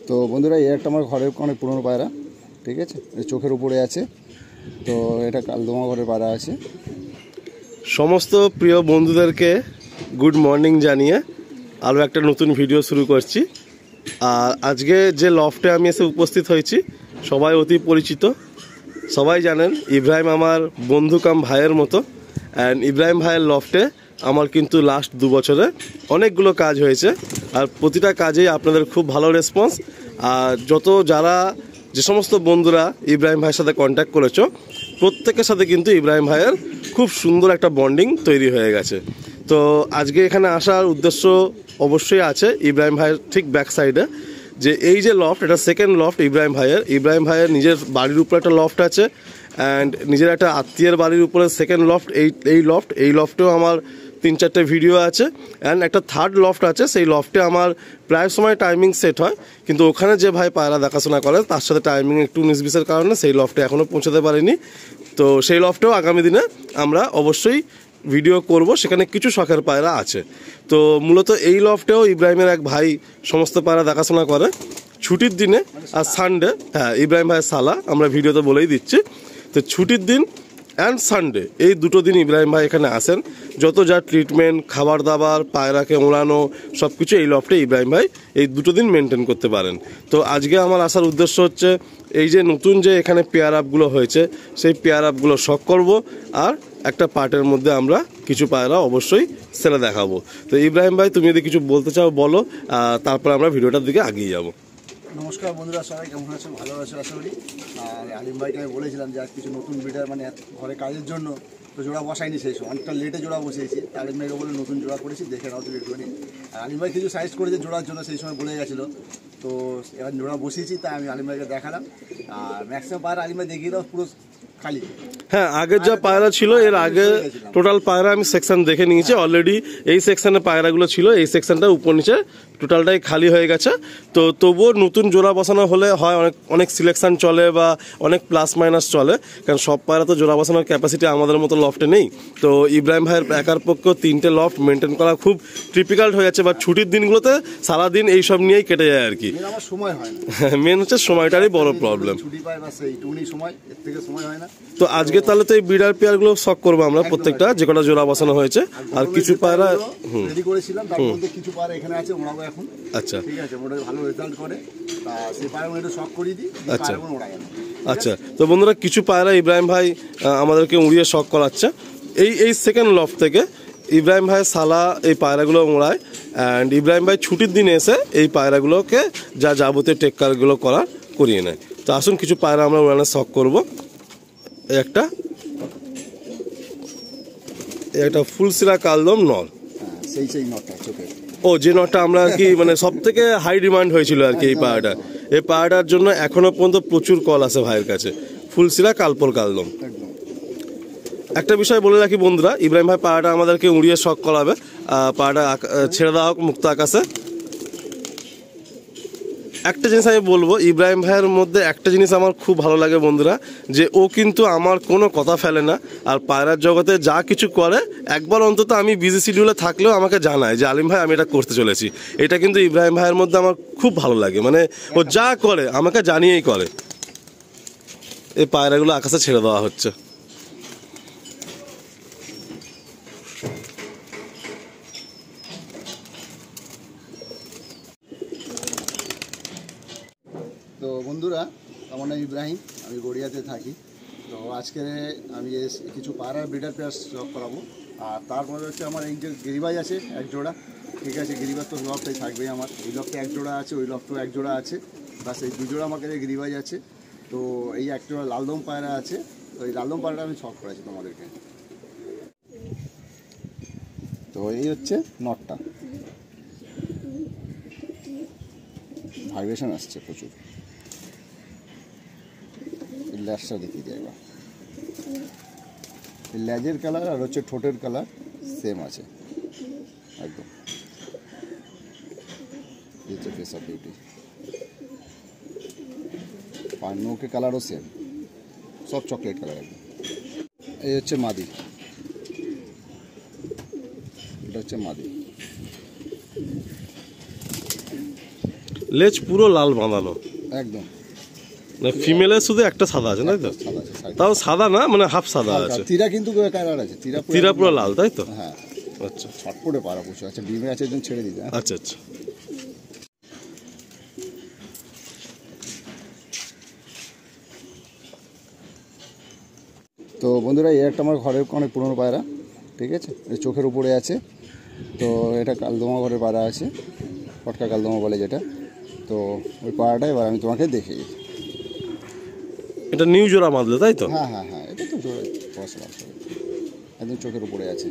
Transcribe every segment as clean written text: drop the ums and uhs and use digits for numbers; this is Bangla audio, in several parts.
তো বন্ধুরা, এই একটা আমার ঘরের অনেক পুরনো পায়রা, ঠিক আছে, চোখের উপরে আছে। তো এটা কালদমা ঘরের পায়রা আছে। সমস্ত প্রিয় বন্ধুদেরকে গুড মর্নিং জানিয়ে আরও একটা নতুন ভিডিও শুরু করছি। আর আজকে যে লফটে আমি এসে উপস্থিত হয়েছি সবাই অতি পরিচিত, সবাই জানেন ইব্রাহিম আমার বন্ধু কাম ভাইয়ের মতো। অ্যান্ড ইব্রাহিম ভাইয়ের লফটে আমার কিন্তু লাস্ট 2 বছরে অনেকগুলো কাজ হয়েছে, আর প্রতিটা কাজেই আপনাদের খুব ভালো রেসপন্স। আর যে সমস্ত বন্ধুরা ইব্রাহিম ভাইয়ের সাথে কন্ট্যাক্ট করেছো প্রত্যেকের সাথে কিন্তু ইব্রাহিম ভাইয়ের খুব সুন্দর একটা বন্ডিং তৈরি হয়ে গেছে। তো আজকে এখানে আসার উদ্দেশ্য অবশ্যই আছে ইব্রাহিম ভাইয়ের ঠিক ব্যাক সাইডে, যে এই যে লফট, এটা সেকেন্ড লফট ইব্রাহিম ভাইয়ের নিজের বাড়ির উপরে একটা লফট আছে, অ্যান্ড নিজের একটা আত্মীয়ের বাড়ির উপরে সেকেন্ড লফট। এই লফটেও আমার 3-4টে ভিডিও আছে, অ্যান্ড একটা থার্ড লফট আছে। সেই লফটে আমার প্রায় সময় টাইমিং সেট হয়, কিন্তু ওখানে যে ভাই পায়রা দেখাশোনা করে তার সাথে টাইমিং একটু 19-20-এর কারণে সেই লফটে এখনও পৌঁছাতে পারিনি। তো সেই লফটেও আগামী দিনে আমরা অবশ্যই ভিডিও করব, সেখানে কিছু শখের পায়রা আছে। তো মূলত এই লফটেও ইব্রাহিমের এক ভাই সমস্ত পায়রা দেখাশোনা করে ছুটির দিনে আর সানডে। হ্যাঁ, ইব্রাহিম ভাইয়ের সালা, আমরা ভিডিওতে বলেই দিচ্ছি। তো ছুটির দিন অ্যান্ড সানডে এই দুটো দিন ইব্রাহিম ভাই এখানে আসেন। যত যা ট্রিটমেন্ট, খাবার দাবার, পায়রাকে ওড়ানো সব কিছু এই লফটে ইব্রাহিম ভাই এই দুটো দিন মেনটেন করতে পারেন। তো আজকে আমার আসার উদ্দেশ্য হচ্ছে এই যে নতুন যে এখানে পেয়ার আপগুলো হয়েছে সেই পেয়ার আপগুলো শখ করব, আর একটা পার্টের মধ্যে আমরা কিছু পায়রা অবশ্যই সেটা দেখাবো। তো ইব্রাহিম ভাই, তুমি যদি কিছু বলতে চাও বলো, তারপর আমরা ভিডিওটার দিকে এগিয়ে যাবো। নমস্কার বন্ধুরা, সবাই কেমন আছো? ভালো আছো আশা করি। আর আলিম ভাইকে আমি বলেছিলাম যে কিছু নতুন ব্রিডার মানে ঘরে কাজের জন্য তো জোড়া বসাইনি, সেই সময় অনেকটা লেটে জোড়া বসিয়েছি। আলিম ভাইকে বলে নতুন জোড়া করেছি, দেখে নাও তুমি একটুখানি। আর আলিম ভাই কিছু সাইজ করেছে জোড়ার জন্য, সেই সময় বলে গেছিলো। তো এবার জোড়া বসিয়েছি, তাই আমি আলিম ভাইকে দেখালাম। আর ম্যাক্সিমাম পায়রা আলিম ভাই দেখিয়ে দাও পুরো খালি। হ্যাঁ, আগের যা পায়রা ছিল এর আগে টোটাল পায়রা আমি সেকশন দেখে নিয়েছি অলরেডি। এই সেকশনে পায়রাগুলো ছিল, এই সেকশনটা উপর নিচে টোটালটাই খালি হয়ে গেছে। তো তবুও নতুন জোড়া বসানো হলে হয় অনেক সিলেকশন চলে বা অনেক প্লাস মাইনাস চলে, কারণ সব পায়রা তো জোড়া বসানোর ক্যাপাসিটি আমাদের মতো লফটে নেই। তো ইব্রাহিম ভাইয়ের একার পক্ষেও 3টে লফট মেনটেন করা খুব ডিফিকাল্ট হয়ে যাচ্ছে, বা ছুটির দিনগুলোতে সারাদিন এইসব নিয়েই কেটে যায় আর কি। মেন হচ্ছে সময়টারই বড় প্রবলেম। তো আজকে তাহলে তো এই বিডার পেয়ারগুলো শখ করবো আমরা প্রত্যেকটা, যে কটা জোড়া বসানো হয়েছে। আর কিছু পায়রা রেডি করেছিলাম, তার মধ্যে কিছু পায়রা এখানে আছে, ওড়াবো এখন। আচ্ছা, ঠিক আছে, ওটা ভালো রেজাল্ট করে, তা সেই পায়রাগুলো একটু শখ করিয়ে দিই। আচ্ছা আচ্ছা। তো বন্ধুরা, কিছু পায়রা ইব্রাহিম ভাই আমাদেরকে উড়িয়ে শখ করাচ্ছে। এই সেকেন্ড লফট থেকে ইব্রাহিম ভাই সালা এই পায়রাগুলো ওড়ায়, অ্যান্ড ইব্রাহিম ভাই ছুটির দিনে এসে এই পায়রাগুলোকে যা যাবতীয় টেক্কারগুলো করিয়ে নেয়। তো আসুন কিছু পায়রা আমরা ওড়ানোর শখ করবো। একটা ফুলসিরা কালদম নর, সেই নটটা চোখে, যে নটটা আমরা আর কি মানে সব থেকে হাই ডিমান্ড হয়েছিল আর কি এই পায়রাটার জন্য এখনো পর্যন্ত প্রচুর কল আছে ভাইয়ের কাছে। ফুলসিরা কালপর কালদম। একটা বিষয় বলে রাখি বন্ধুরা, ইব্রাহিম ভাই পায়রাটা আমাদেরকে উড়িয়ে শখ করাবে, পায়রাটা ছেড়ে দেওয়া হোক মুক্ত আকাশে। একটা জিনিস আমি বলবো, ইব্রাহিম ভাইয়ের মধ্যে একটা জিনিস আমার খুব ভালো লাগে বন্ধুরা, যে ও কিন্তু আমার কোনো কথা ফেলে না। আর পায়রার জগতে যা কিছু করে একবার অন্তত আমি বিজি শিডিউলে থাকলেও আমাকে জানায় যে আলিম ভাই আমি এটা করতে চলেছি। এটা কিন্তু ইব্রাহিম ভাইয়ের মধ্যে আমার খুব ভালো লাগে, মানে ও যা করে আমাকে জানিয়েই করে। এই পায়রাগুলো আকাশে ছেড়ে দেওয়া হচ্ছে। তো বন্ধুরা, আমার নাম ইব্রাহিম, আমি গড়িয়াতে থাকি। তো আজকে আমি কিছু পায়রার ব্রিডার পেয়ার শখ করাবো। আর তারপরে হচ্ছে আমার এই যে গিরিবাজ আছে এক জোড়া, ঠিক আছে। গিরিবাজ তো লফটাই থাকবেই আমার, এই লফটে এক জোড়া আছে, ওই লফটেও এক জোড়া আছে, বাস এই 2 জোড়া আমার কাছে গিরিবাজ আছে। তো এই এক জোড়া লালদম পায়রা আছে, তো এই লালদম পায়রাটা আমি শখ করেছি তোমাদেরকে। তো এই হচ্ছে নটটা, ভাইব্রেশন আসছে প্রচুর। ল্যাজটা দেখিয়ে দেয়, ল্যাজের কালার আর হচ্ছে ঠোঁটের কালার সেম আছে একদম। ফেস অফ বিউটি, আর নোকে কালারও সেম, সব চকলেট কালার একদম। এই হচ্ছে মাদি, এটা হচ্ছে মাদি। লেজ পুরো লাল বাঁধানো, একদম। মানে ফিমেলের শুধু একটা সাদা আছে তাই তো? সাদা আছে side এ। তাও সাদা না, মানে হাফ সাদা আছে, তীরা কিন্তু কালার আছে, তীরা পুরো লাল তাই তো? হ্যাঁ আচ্ছা ছটপটে পাড়া বসে আছে, ডিমে আছে, একজন ছেড়ে দিতে। আচ্ছা আচ্ছা। তো বন্ধুরা, এই একটা আমার ঘরের অনেক পুরনো পায়রা, ঠিক আছে, চোখের উপরে আছে। তো এটা কালদমা ঘরের পায়রা আছে, পটকা কালদমা বলে যেটা। তো ওই পায়রাটা এবার আমি তোমাকে দেখে দিই। এটা নিউ জোড়া বাঁধলে তাই তো? হ্যাঁ হ্যাঁ হ্যাঁ, এটা তো জোরে একদম চোখের উপরে আছে।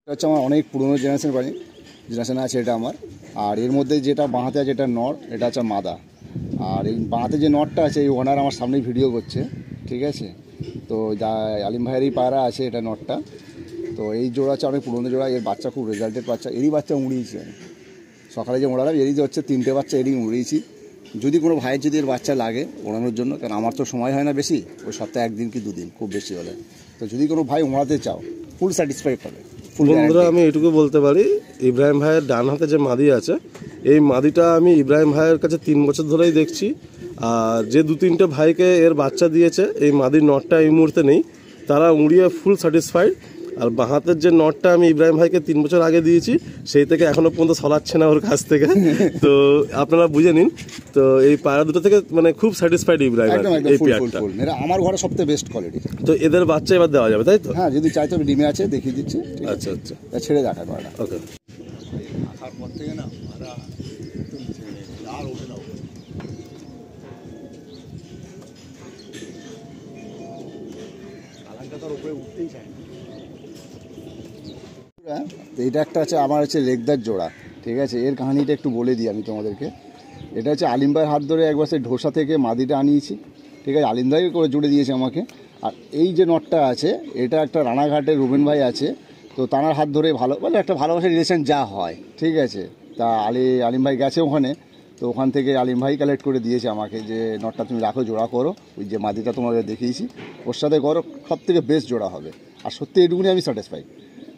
এটা হচ্ছে আমার অনেক পুরনো জেনারেশন আছে এটা আমার। আর এর মধ্যে যেটা বাঁহাতে আছে এটা নর, এটা হচ্ছে মাদা। আর এই বাঁহাতে যে নরটা আছে এই ওনার আমার সামনেই ভিডিও করছে, ঠিক আছে। তো যা আলিম ভাইয়েরই পায়রা আছে এটা নরটা। তো এই জোড়া হচ্ছে অনেক পুরনো জোড়া, এর বাচ্চা খুব রেজাল্টেড বাচ্চা, এরই বাচ্চা উড়িয়েছি আমি সকালে যে ওড়ালাম, এরই যে হচ্ছে 3টে বাচ্চা এরই উড়িয়েছি। যদি কোনো ভাইয়ের যদি এর বাচ্চা লাগে ওড়ানোর জন্য, কারণ আমার তো সময় হয় না বেশি, ওই সপ্তাহে 1 দিন কি 2 দিন খুব বেশি হলে, তো যদি কোনো ভাই ওড়াতে চাও ফুল স্যাটিসফাইড পাবে। বন্ধুরা আমি এটুকু বলতে পারি, ইব্রাহিম ভাইয়ের ডান হাতে যে মাদি আছে, এই মাদিটা আমি ইব্রাহিম ভাইয়ের কাছে 3 বছর ধরেই দেখছি। আর যে 2-3টে ভাইকে এর বাচ্চা দিয়েছে, এই মাদির নটটা এই মুহূর্তে নেই, তারা উড়িয়ে ফুল স্যাটিসফাইড। আর বাঁহাতের যে নটটা আমি ইব্রাহিম ভাইকে 3 বছর আগে দিয়েছি, সেই থেকে এখনো পর্যন্ত সরাচ্ছে না ওর কাছ থেকে। তো আপনারা বুঝে নিন, তো এই পায়রা দুটো থেকে মানে খুব স্যাটিসফাইড ইব্রাহিম এই পেয়ারটা। এরা আমার ঘরে সবথেকে বেস্ট কোয়ালিটি। তো এদের বাচ্চা এবার দেওয়া যাবে তাই তো? হ্যাঁ, যদি চাই তবে ডিমে আছে, দেখিয়ে দিচ্ছি। আচ্ছা আচ্ছা, ছেড়ে দেখা পায়রা। ওকে। আসার পর থেকে না আর ওঠে না, কালারটা তার উপরে উঠতেই চায় না। এইটা একটা আছে আমার হচ্ছে লেগদার জোড়া, ঠিক আছে। এর কাহিনিটা একটু বলে দিই আমি তোমাদেরকে। এটা হচ্ছে আলিম ভাইয়ের হাত ধরে একবার সেই ঢোসা থেকে মাদিটা আনিয়েছি, ঠিক আছে। আলিম ভাই করে জুড়ে দিয়েছে আমাকে। আর এই যে নটটা আছে এটা একটা রানাঘাটের রুবেন ভাই আছে, তো তার হাত ধরে ভালো মানে একটা ভালোবাসার রিলেশন যা হয়, ঠিক আছে। তা আলিম ভাই গেছে ওখানে, তো ওখান থেকে আলিম ভাই কালেক্ট করে দিয়েছে আমাকে যে নটটা তুমি রাখো, জোড়া করো, ওই যে মাদিটা তোমাদের দেখিয়েছি ওর সাথে করো, সব থেকে বেস্ট জোড়া হবে। আর সত্যি এটুকুনি আমি স্যাটিসফাই,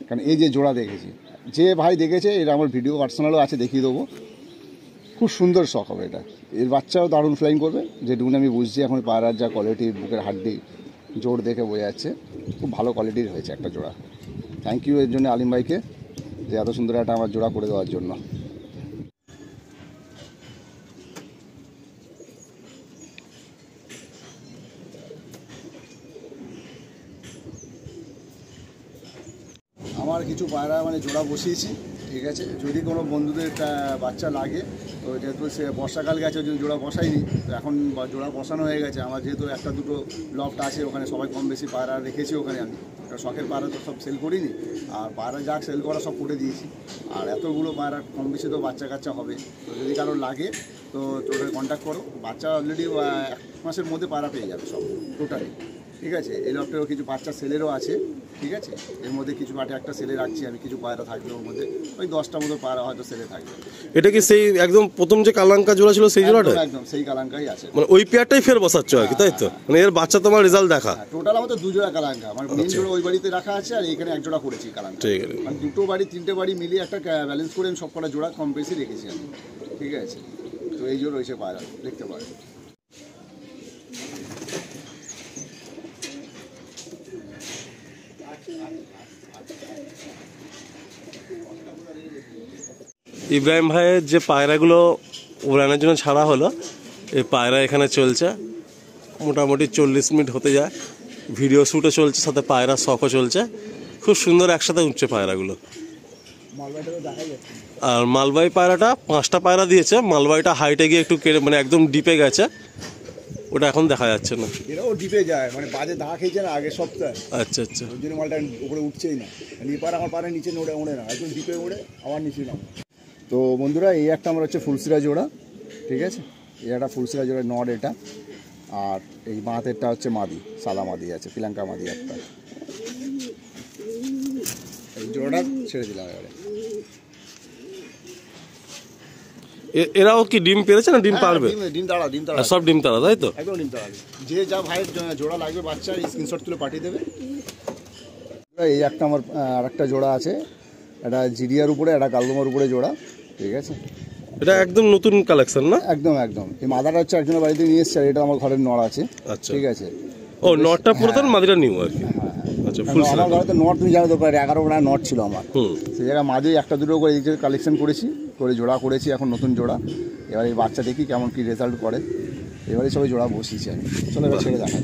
কারণ এই যে জোড়া দেখেছি, যে ভাই দেখেছে এর আমার ভিডিও পার্সোনালও আছে, দেখিয়ে দেবো। খুব সুন্দর শখ হবে এটা, এর বাচ্চাও দারুণ ফ্লাইং করবে, যেটুকুনি আমি বুঝছি। এখন পায়রার যা কোয়ালিটি, বুকের হাড্ডি জোর দেখে বোঝা যাচ্ছে খুব ভালো কোয়ালিটির হয়েছে একটা জোড়া। থ্যাংক ইউ এর জন্য আলিম ভাইকে, যে এত সুন্দর একটা আমার জোড়া করে দেওয়ার জন্য। আমার কিছু পায়রা মানে জোড়া বসিয়েছি, ঠিক আছে। যদি কোনো বন্ধুদের বাচ্চা লাগে, তো যেহেতু সে বর্ষাকাল গেছে ওই জন্য জোড়া বসাইনি, তো এখন জোড়া বসানো হয়ে গেছে। আমার যেহেতু 1-2 লফট আছে ওখানে, সবাই কম বেশি পায়রা রেখেছি ওখানে। আমি শখের পায়রা তো সব সেল করিনি, আর পায়রা যা সেল করা সব ফুটে দিয়েছি। আর এতগুলো পায়রা কম বেশি তো বাচ্চা কাচ্চা হবে, তো যদি কারোর লাগে তো তোদের কন্ট্যাক্ট করো। বাচ্চা অলরেডি 1 মাসের মধ্যে পায়রা পেয়ে যাবে সব টোটালি, ঠিক আছে। এই লফটেও কিছু বাচ্চা সেলেরও আছে, ঠিক আছে। এর মধ্যে কিছু পাটে একটা সেলে রাখছি আমি, কিছু পায়রা থাকবে ওর মধ্যে, ওই 10টা মতো পায়রা হয়তো সেলে থাকবে। এটা কি সেই একদম প্রথম যে কালাঙ্কা জোড়া ছিল সেই জোড়াটা? একদম সেই কালাঙ্কাই আছে, মানে ওই পেয়ারটাই ফের বসাচ্ছ আর কি তাই তো? মানে এর বাচ্চা তোমার রেজাল্ট দেখা? টোটাল আমাদের 2 জোড়া কালাঙ্কা, আমার মেন জোড়া ওই বাড়িতে রাখা আছে, আর এখানে 1 জোড়া করেছি কালাঙ্কা, ঠিক আছে। মানে 2টো বাড়ি 3টে বাড়ি মিলিয়ে একটা ব্যালেন্স করে আমি সব কটা জোড়া কম বেশি রেখেছি আমি, ঠিক আছে। তো এই জোড়া রয়েছে পায়রা, দেখতে পারেন। ইব্রাহিম ভাইয়ের যে পায়রাগুলো উড়ানোর জন্য ছাড়া হলো, এই পায়রা এখানে চলছে মোটামুটি 40 মিনিট হতে যায়। ভিডিও শ্যুটও চলছে, সাথে পায়রা শখও চলছে। খুব সুন্দর একসাথে উঠছে পায়রাগুলো। আর মালবাই পায়রাটা 5টা পায়রা দিয়েছে, মালবাইটা হাইটে গিয়ে একটু মানে একদম ডিপে গেছে, ওটা এখন দেখা যাচ্ছে না। এরাও ডিপে যায়, মানে বাজে দাগ খেয়েছে না আগের সপ্তাহে। আচ্ছা আচ্ছা, ওই জন্য মালটা উপরে উঠছেই না, নিপার আমার পারে নিচে ওড়ে না, একদম ডিপে ওড়ে আবার নিচে নাম। তো বন্ধুরা, এই একটা আমার হচ্ছে ফুলসিরা জোড়া, ঠিক আছে। এই একটা ফুলসিরা জোড়া নড এটা। আর এই বাঁতেরটা হচ্ছে মাদি, সাদা মাদি আছে, পিলাঙ্কা মাদি একটা। এই জোড়াটা ছেড়ে দিলাম এবারে। এরাও কি ডিম পেরেছে না ডিম পারবে? ডিম তাড়া, ডিম তাড়া, আর সব ডিম তারা, তাই তো? একদম ডিম তাড়া। যে যা ভাইয়ের জোড়া লাগবে বাচ্চার স্ক্রিনশট তুলে পাঠিয়ে দেবে। এই একটা আমার আর একটা জোড়া আছে, একটা জিরিয়ার উপরে, একটা কালদমার উপরে জোড়া, ঠিক আছে? এটা একদম নতুন কালেকশন না? একদম একদম। এই মাদাটা হচ্ছে একজনের বাড়িতে নিয়ে এসছে, আর এটা আমার ঘরের নড় আছে। আচ্ছা, ঠিক আছে। ও নটটা পুরাতন, মাদিরা নিউ আর কি। আচ্ছা, ফুল আমার ঘরে তো নট, তুমি জানো তো, প্রায় 11 নট ছিল আমার। হুম, সেই জায়গায় মাঝে একটা দুটো করে এই যে কালেকশন করেছি, করে জোড়া করেছি, এখন নতুন জোড়া। এবার এই বাচ্চা দেখি কেমন কি রেজাল্ট করে। এবারে সবাই জোড়া বসিয়েছি আমি। চলো এবার ছেড়ে দেখা।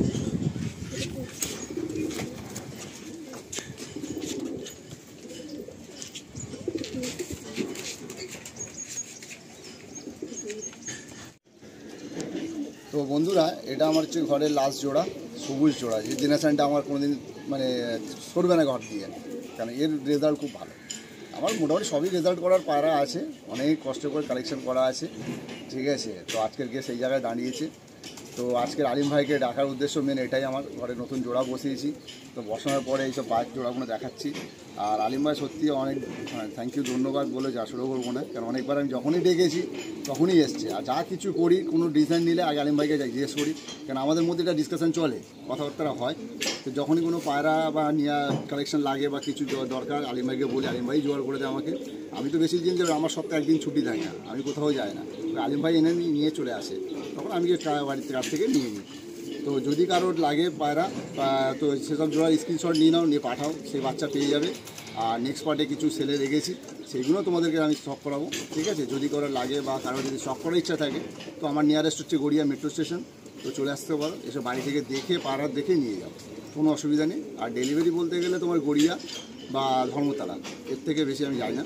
তো বন্ধুরা, এটা আমার হচ্ছে ঘরের লাস্ট জোড়া, সবুজ জোড়া। এই জেনারেশনটা আমার কোনোদিন মানে সরবে না ঘর দিয়ে, কারণ এর রেজাল্ট খুব ভালো। আমার মোটামুটি সবই রেজাল্ট করার পায়রা আছে, অনেক কষ্ট করে কালেকশন করা আছে, ঠিক আছে? তো আজকের গিয়ে সেই জায়গায় দাঁড়িয়েছে। তো আজকের আলিম ভাইকে ডাকার উদ্দেশ্য মেন এটাই, আমার ঘরে নতুন জোড়া বসিয়েছি। তো বসানোর পরে এইসব বাইক জোড়াগুলো দেখাচ্ছি। আর আলিম ভাই সত্যি অনেক থ্যাংক ইউ, ধন্যবাদ বলে যা শুরু করবো না, কারণ অনেকবার আমি যখনই ডেকেছি তখনই এসছে। আর যা কিছু করি, কোনো ডিজাইন নিলে আগে আলিম ভাইকে যাই জিজ্ঞেস করি, কারণ আমাদের মধ্যে এটা ডিসকাশন চলে, কথাবার্তা হয়। তো যখনই কোনো পায়রা বা নিয়া কালেকশন লাগে বা কিছু দরকার, আলিম ভাইকে বলি, আলিম ভাই জোগাড় করে দেয় আমাকে। আমি তো বেশি দিন যাবে, আমার সপ্তাহে একদিন ছুটি থাকে না, আমি কোথাও যাই না। আলিম ভাই এনে নিয়ে চলে আসে, তখন আমি বাড়ির কাছ থেকে নিয়ে নিই। তো যদি কারোর লাগে পায়রা, তো সেসব জোড়ার স্ক্রিনশট নিয়ে নাও, নিয়ে পাঠাও, সেই বাচ্চা পেয়ে যাবে। আর নেক্সট পার্টে কিছু সেলে রেখেছি, সেইগুলো তোমাদেরকে আমি স্টক করাবো, ঠিক আছে? যদি কারোর লাগে বা কারোর যদি স্টক করার ইচ্ছা থাকে, তো আমার নিয়ারেস্ট হচ্ছে গড়িয়া মেট্রো স্টেশন, তো চলে আসতে পারো। এসব বাড়ি থেকে দেখে পায়রা দেখে নিয়ে যাও, কোনো অসুবিধা নেই। আর ডেলিভারি বলতে গেলে তোমার গড়িয়া বা ধর্মতলা, এর থেকে বেশি আমি যাই না।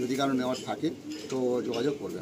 যদি কারো নেওয়ার থাকে তো যোগাযোগ করবে।